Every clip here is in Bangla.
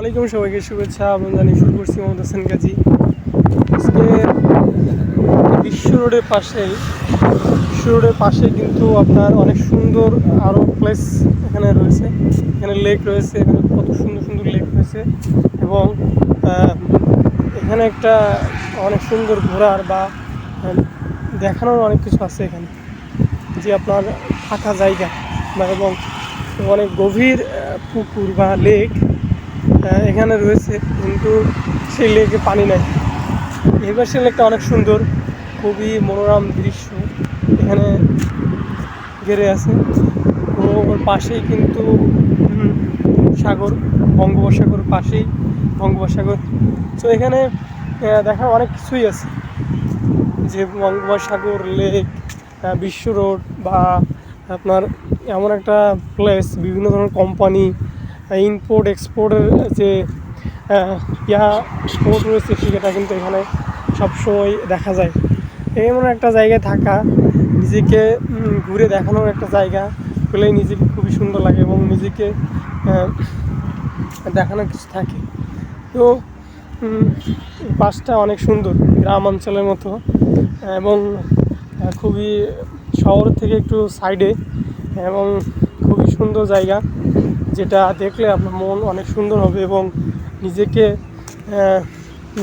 ওয়ালাইকুম সবাইকে শুভেচ্ছা এবং জানিয়ে শুরু করছি মোহাম্মদ হাসান গাজী। আজকে বিশ্ব রোডের পাশে কিন্তু আপনার অনেক সুন্দর আরও প্লেস এখানে রয়েছে। এখানে লেক রয়েছে, এখানে কত সুন্দর সুন্দর লেক রয়েছে এবং এখানে একটা অনেক সুন্দর ঘোরার বা দেখানোর অনেক কিছু আছে এখানে, যে আপনার ফাঁকা জায়গা বা এবং অনেক গভীর পুকুর বা লেক এখানে রয়েছে, কিন্তু সেই লেকে পানি নাই। এবার সেই লেকটা অনেক সুন্দর, খুবই মনোরম দৃশ্য এখানে ঘিরে আছে। তো ওর পাশেই কিন্তু সাগর, বঙ্গোপসাগর পাশেই বঙ্গোপসাগর। তো এখানে দেখার অনেক কিছুই আছে, যে বঙ্গোপসাগর, লেক, বিশ্ব রোড বা আপনার এমন একটা প্লেস, বিভিন্ন ধরনের কোম্পানি, ইম্পোর্ট এক্সপোর্টের যে স্পোর্ট রয়েছে সেটা কিন্তু এখানে সবসময় দেখা যায়। এমন একটা জায়গায় থাকা, নিজেকে ঘুরে দেখানোর একটা জায়গা পেলেই নিজেকে খুবই সুন্দর লাগে এবং নিজেকে দেখানোর কিছু থাকে। তো পাশটা অনেক সুন্দর, গ্রাম অঞ্চলের মতো এবং খুবই শহর থেকে একটু সাইডে এবং খুবই সুন্দর জায়গা, যেটা দেখলে আপনার মন অনেক সুন্দর হবে এবং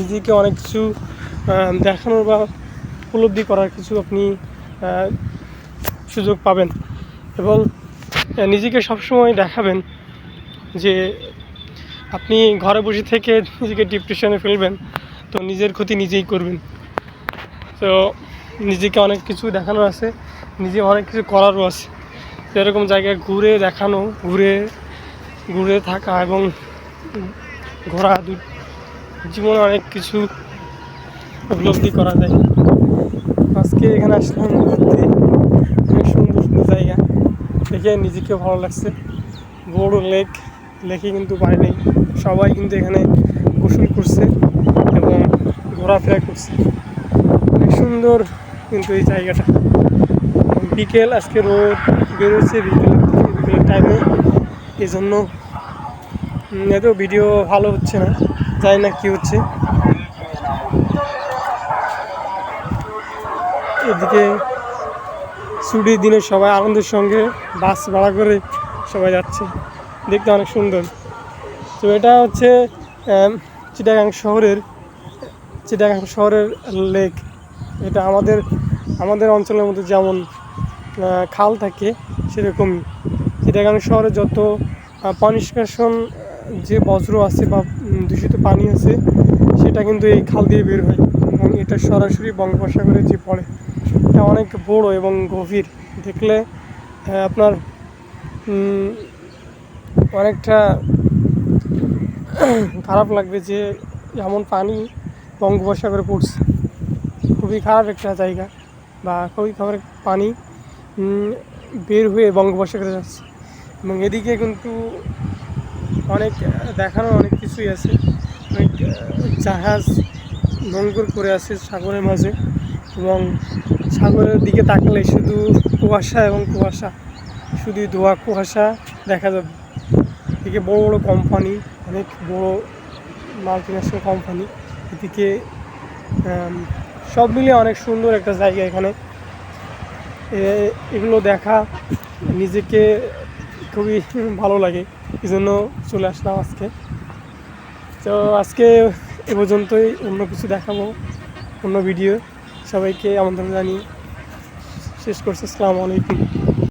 নিজেকে অনেক কিছু দেখানোর বা উপলব্ধি করার কিছু আপনি সুযোগ পাবেন এবং নিজেকে সবসময় দেখাবেন যে আপনি ঘরে বসে থেকে নিজেকে ডিপ্রেশনে ফেলবেন, তো নিজের ক্ষতি নিজেই করবেন। তো নিজেকে অনেক কিছু দেখানো আছে, নিজে অনেক কিছু করারও আছে। এরকম জায়গায় ঘুরে দেখানো, ঘুরে থাকা এবং ঘোরা জীবনে অনেক কিছু উপলব্ধি করা যায়। আজকে এখানে আসলাম ঘুরতে, অনেক সুন্দর সুন্দর জায়গা দেখে নিজেকেও ভালো লাগছে। বড় লেকে কিন্তু পানি নেই, সবাই কিন্তু এখানে গোসল করছে এবং ঘোরাফেরা করছে। অনেক সুন্দর কিন্তু এই জায়গাটা। বিকেল, আজকে রোদ বেরোচ্ছে বিকেলের টাইমে, এই জন্য এত ভিডিও ভালো হচ্ছে না, জানি না কী হচ্ছে। এদিকে ছুটির দিনে সবাই আনন্দের সঙ্গে বাস ভাড়া করে সবাই যাচ্ছে, দেখতে অনেক সুন্দর। তো এটা হচ্ছে চিটাগাং শহরের লেক। এটা আমাদের অঞ্চলের মধ্যে যেমন খাল থাকে, সেরকমই চিটাগাং শহরে যত পানি নিষ্কাশন যে বজ্র আছে বা দূষিত পানি আছে, সেটা কিন্তু এই খাল দিয়ে বের হয় এবং এটা সরাসরি বঙ্গোপসাগরে যে পড়ে। এটা অনেক বড় এবং গভীর, দেখলে আপনার অনেকটা খারাপ লাগবে যে এমন পানি বঙ্গোপসাগরে পড়ছে। খুবই খারাপ একটা জায়গা বা খুবই খারাপ পানি বের হয়ে বঙ্গোপসাগরে যাচ্ছে এবং এদিকে কিন্তু অনেক দেখানোর অনেক কিছুই আছে। অনেক জাহাজ নোঙর করে আছে সাগরের মাঝে এবং সাগরের দিকে তাকালে শুধু কুয়াশা এবং কুয়াশা, শুধু ধোঁয়া কুয়াশা দেখা যাবে। এদিকে বড় বড় কোম্পানি, অনেক বড় মাল্টিন্যাশনাল কোম্পানি, এদিকে সব মিলিয়ে অনেক সুন্দর একটা জায়গা। এখানে এগুলো দেখা নিজেকে খুবই ভালো লাগে, এই জন্য চলে আসলাম আজকে। তো আজকে এ পর্যন্তই, অন্য কিছু দেখাবো অন্য ভিডিও। সবাইকে আমন্ত্রণ জানিয়ে শেষ করছি। আসসালামু আলাইকুম।